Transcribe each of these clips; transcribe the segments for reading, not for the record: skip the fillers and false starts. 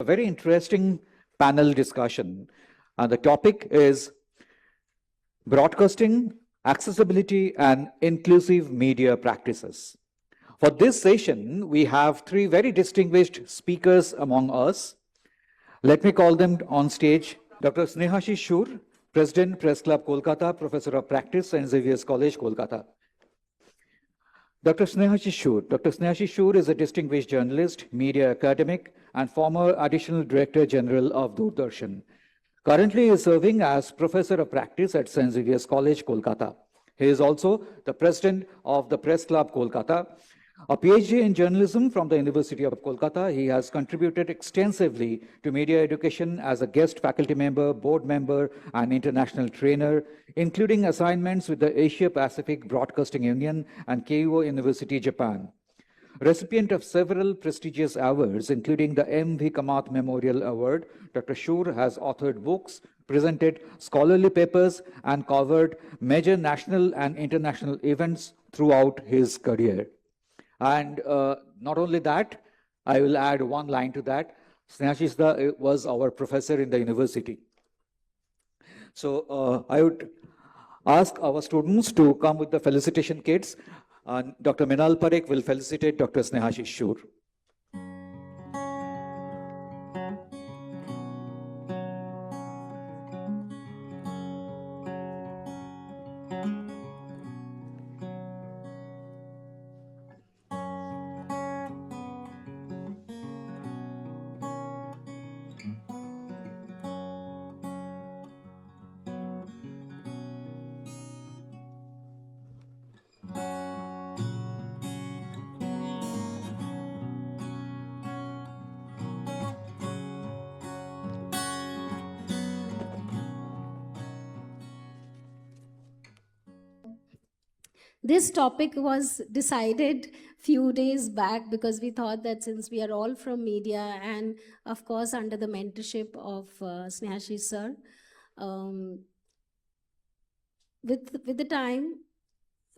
A very interesting panel discussion. And the topic is broadcasting, accessibility, and inclusive media practices. For this session, we have three very distinguished speakers among us. Let me call them on stage. Dr. Snehashi Shur, President, Press Club, Kolkata, Professor of Practice, St. Xavier's College, Kolkata. Dr. Snehashi Shur. Dr. Snehashi Shur is a distinguished journalist, media academic, and former Additional Director General of Doordarshan. Currently, he is serving as Professor of Practice at St. Xavier's College, Kolkata. He is also the President of the Press Club, Kolkata. A PhD in journalism from the University of Kolkata, he has contributed extensively to media education as a guest faculty member, board member, and international trainer, including assignments with the Asia Pacific Broadcasting Union and Keio University, Japan. Recipient of several prestigious awards, including the M.V. Kamath Memorial Award, Dr. Shur has authored books, presented scholarly papers, and covered major national and international events throughout his career. And not only that, I will add one line to that. Snehashi was our professor in the university. So I would ask our students to come with the felicitation kits. Dr. Minal Parekh will felicitate Dr. Snehashi Shur. This topic was decided few days back because we thought that since we are all from media and of course under the mentorship of Snehashi sir, with the time,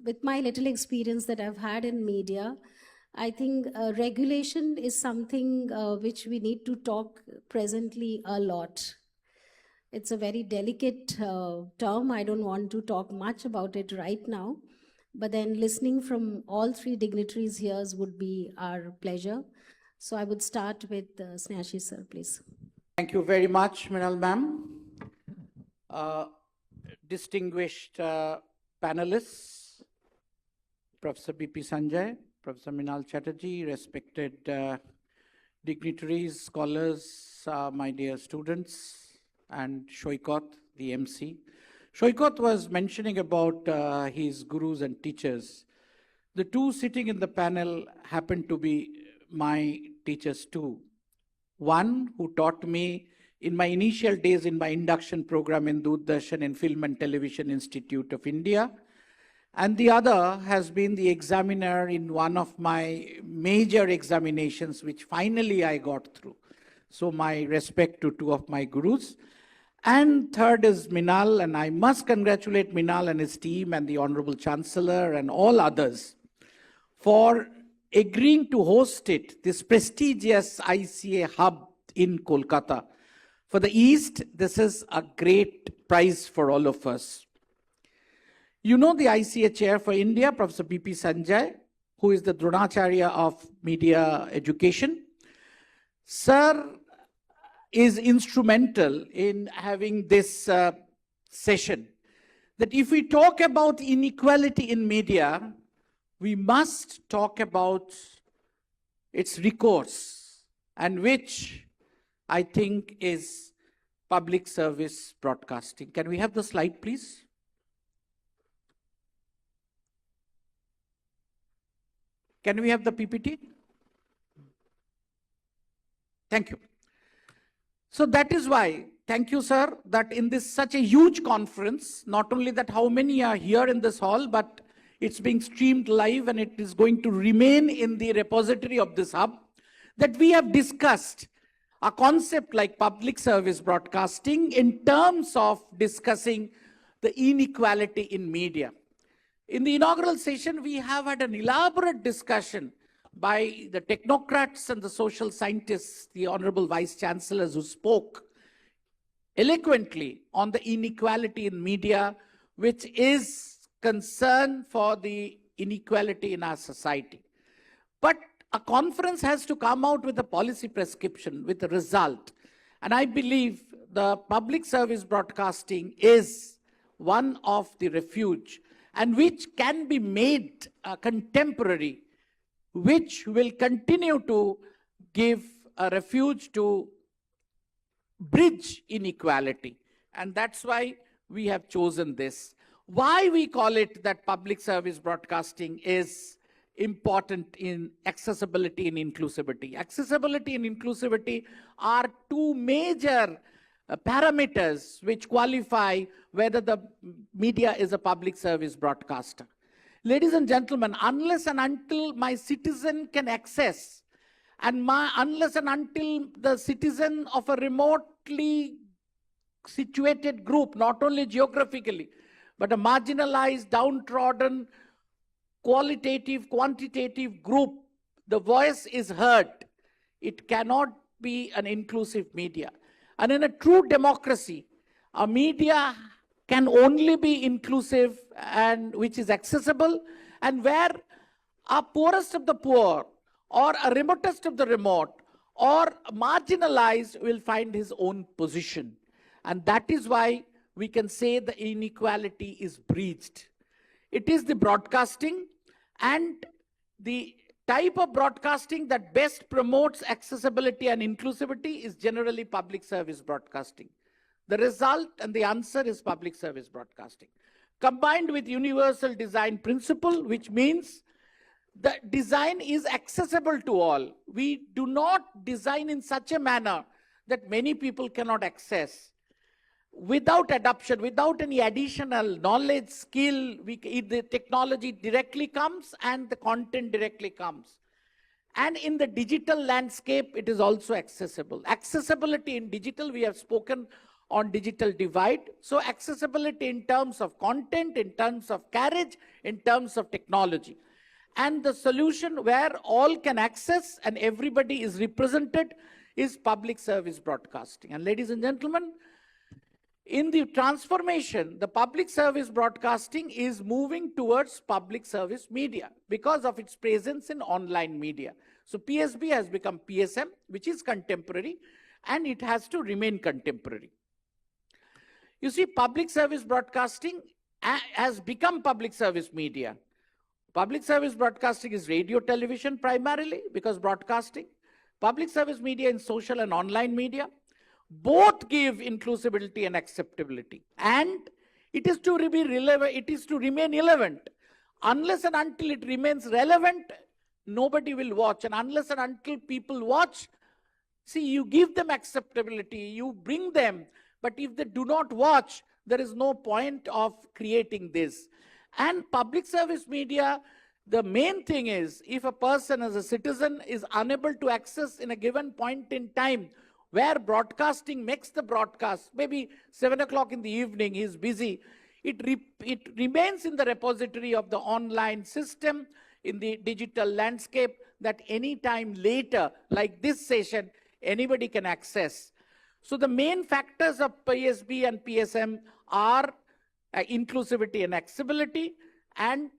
with my little experience that I've had in media, I think regulation is something which we need to talk presently a lot. It's a very delicate term. I don't want to talk much about it right now. But then listening from all three dignitaries here would be our pleasure. So I would start with Snehashi sir, please. Thank you very much, Minal ma'am. Distinguished panelists, Professor B.P. Sanjay, Professor Minal Chatterjee, respected dignitaries, scholars, my dear students, and Shoykot, the MC. Shoykot was mentioning about his gurus and teachers. The two sitting in the panel happened to be my teachers too. One who taught me in my initial days in my induction program in Doordarshan and Film and Television Institute of India. And the other has been the examiner in one of my major examinations, which finally I got through. So my respect to two of my gurus. And third is Minal, and I must congratulate Minal and his team and the Honorable Chancellor and all others for agreeing to host it, this prestigious ICA hub in Kolkata. For the East, this is a great prize for all of us. You know the ICA chair for India, Professor B.P. Sanjay, who is the Dronacharya of media education. Sir is instrumental in having this session. That if we talk about inequality in media, we must talk about its recourse, and which I think is public service broadcasting. Can we have the slide, please? Can we have the PPT? Thank you. So that is why, thank you, sir, that in this such a huge conference, not only that how many are here in this hall, but it's being streamed live and it is going to remain in the repository of this hub, that we have discussed a concept like public service broadcasting in terms of discussing the inequality in media. In the inaugural session, we have had an elaborate discussion by the technocrats and the social scientists, the honorable vice chancellors who spoke eloquently on the inequality in media, which is concern for the inequality in our society. But a conference has to come out with a policy prescription, with a result. And I believe the public service broadcasting is one of the refuge, and which can be made contemporary, which will continue to give a refuge to bridge inequality. And that's why we have chosen this. Why we call it that public service broadcasting is important in accessibility and inclusivity. Accessibility and inclusivity are two major parameters which qualify whether the media is a public service broadcaster. Ladies and gentlemen, unless and until my citizen can access, and unless and until the citizen of a remotely situated group, not only geographically, but a marginalized, downtrodden, qualitative, quantitative group, the voice is heard, it cannot be an inclusive media. And in a true democracy, a media can only be inclusive and which is accessible, and where a poorest of the poor or a remotest of the remote or marginalized will find his own position. And that is why we can say the inequality is breached. It is the broadcasting and the type of broadcasting that best promotes accessibility and inclusivity is generally public service broadcasting. The result and the answer is public service broadcasting. Combined with universal design principle, which means the design is accessible to all. We do not design in such a manner that many people cannot access. Without adoption, without any additional knowledge, skill, the technology directly comes and the content directly comes. And in the digital landscape, it is also accessible. Accessibility in digital, we have spoken on digital divide. So accessibility in terms of content, in terms of carriage, in terms of technology. And the solution where all can access and everybody is represented is public service broadcasting. And ladies and gentlemen, in the transformation, the public service broadcasting is moving towards public service media because of its presence in online media. So PSB has become PSM, which is contemporary, and it has to remain contemporary. You see, public service broadcasting has become public service media. Public service broadcasting is radio, television primarily because broadcasting. Public service media in social and online media. Both give inclusivity and acceptability. And it is to be relevant, it is to remain relevant. Unless and until it remains relevant, nobody will watch. And unless and until people watch, see, you give them acceptability, you bring them, but if they do not watch, there is no point of creating this. And public service media, the main thing is, if a person as a citizen is unable to access in a given point in time, where broadcasting makes the broadcast, maybe 7 o'clock in the evening, he's busy, it remains in the repository of the online system, in the digital landscape, that any time later, like this session, anybody can access. So the main factors of PSB and PSM are inclusivity and accessibility, and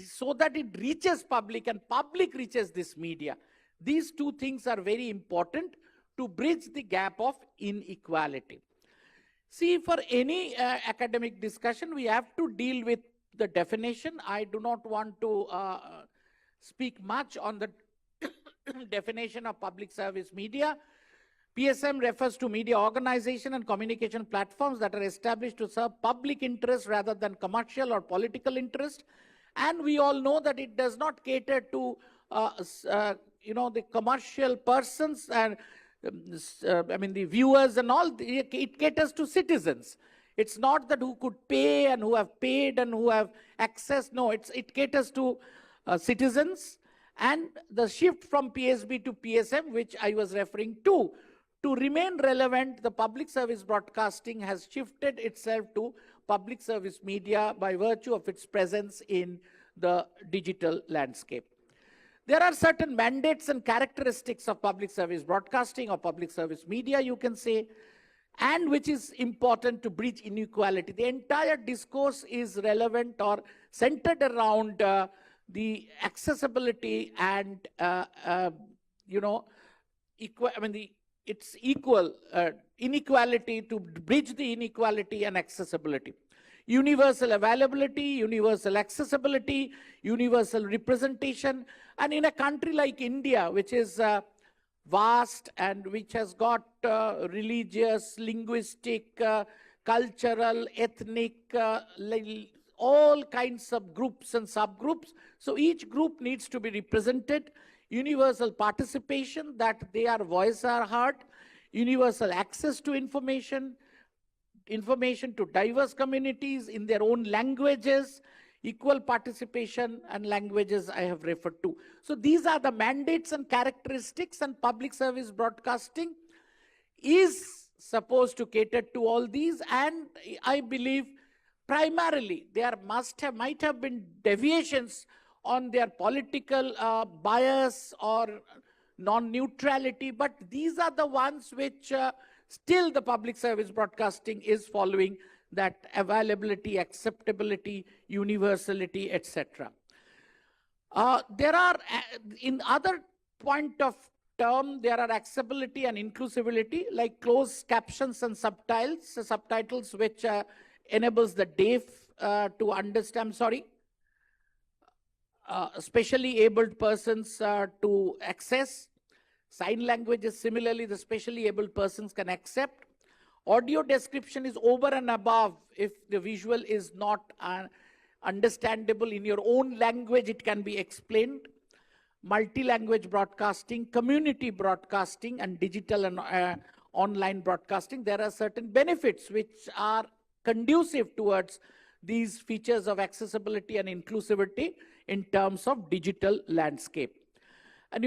so that it reaches public and public reaches this media. These two things are very important to bridge the gap of inequality. See, for any academic discussion, we have to deal with the definition. I do not want to speak much on the definition of public service media. PSM refers to media organization and communication platforms that are established to serve public interest rather than commercial or political interest. And we all know that it does not cater to the commercial persons and the viewers and all. It caters to citizens. It's not that who could pay and who have paid and who have access. No, it caters to citizens. And the shift from PSB to PSM, which I was referring to remain relevant, the public service broadcasting has shifted itself to public service media by virtue of its presence in the digital landscape. There are certain mandates and characteristics of public service broadcasting or public service media, you can say, and which is important to bridge inequality. The entire discourse is relevant or centered around the accessibility and, it's equal inequality, to bridge the inequality and accessibility. Universal availability, universal accessibility, universal representation. And in a country like India, which is vast and which has got religious, linguistic, cultural, ethnic, all kinds of groups and subgroups. So each group needs to be represented. Universal participation, that their voice are heard. Universal access to information to diverse communities in their own languages, equal participation, and languages I have referred to. So these are the mandates and characteristics, and public service broadcasting is supposed to cater to all these. And I believe primarily there might have been deviations on their political bias or non-neutrality, but these are the ones which still the public service broadcasting is following, that availability, acceptability, universality, etc. There are, in other point of term, there are accessibility and inclusivity, like closed captions and subtitles which enables the deaf to understand, specially abled persons to access. Sign languages, similarly, the specially abled persons can accept. Audio description is over and above. If the visual is not understandable in your own language, it can be explained. Multi-language broadcasting, community broadcasting, and digital and online broadcasting, there are certain benefits which are conducive towards these features of accessibility and inclusivity in terms of digital landscape. And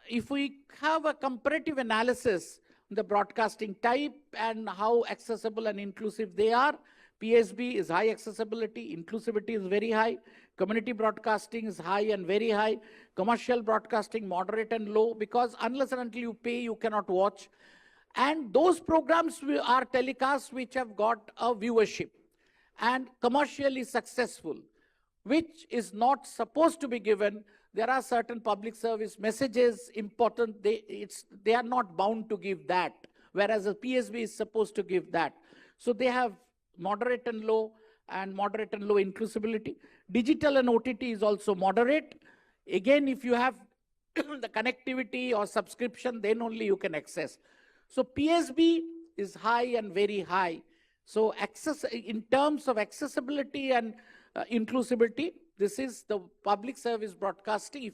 if we have a comparative analysis, the broadcasting type and how accessible and inclusive they are, PSB is high accessibility, inclusivity is very high, community broadcasting is high and very high, commercial broadcasting moderate and low, because unless and until you pay, you cannot watch. And those programs are telecasts which have got a viewership and commercially successful, which is not supposed to be given. There are certain public service messages important, they are not bound to give that, whereas a PSB is supposed to give that. So they have moderate and low inclusivity. Digital and OTT is also moderate. Again, if you have the connectivity or subscription, then only you can access. So PSB is high and very high. So in terms of accessibility and inclusivity, this is the public service broadcasting.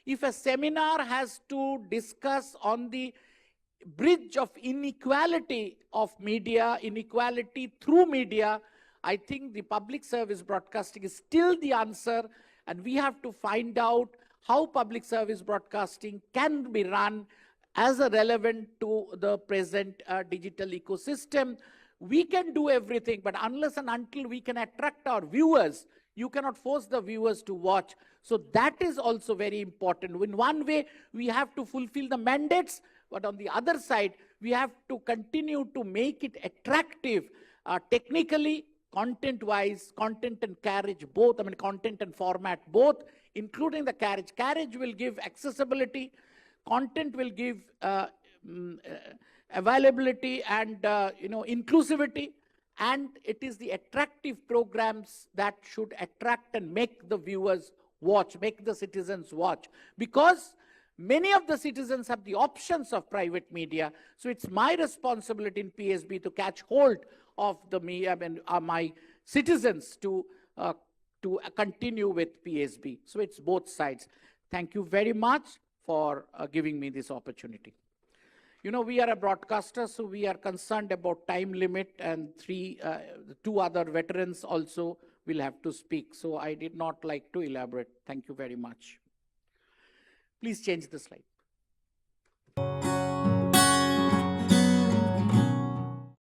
If a seminar has to discuss on the bridge of inequality of media, inequality through media, I think the public service broadcasting is still the answer, and we have to find out how public service broadcasting can be run as a relevant to the present digital ecosystem. We can do everything, but unless and until we can attract our viewers, you cannot force the viewers to watch. So that is also very important. In one way, we have to fulfill the mandates, but on the other side, we have to continue to make it attractive technically, content-wise, content and carriage both, content and format both, including the carriage. Carriage will give accessibility, content will give availability and inclusivity, and it is the attractive programs that should attract and make the viewers watch, make the citizens watch, because many of the citizens have the options of private media. So it's my responsibility in PSB to catch hold of the media and my citizens to continue with PSB. So it's both sides. Thank you very much for giving me this opportunity. We are a broadcaster, so we are concerned about time limit, and two other veterans also will have to speak. So I did not like to elaborate. Thank you very much. Please change the slide.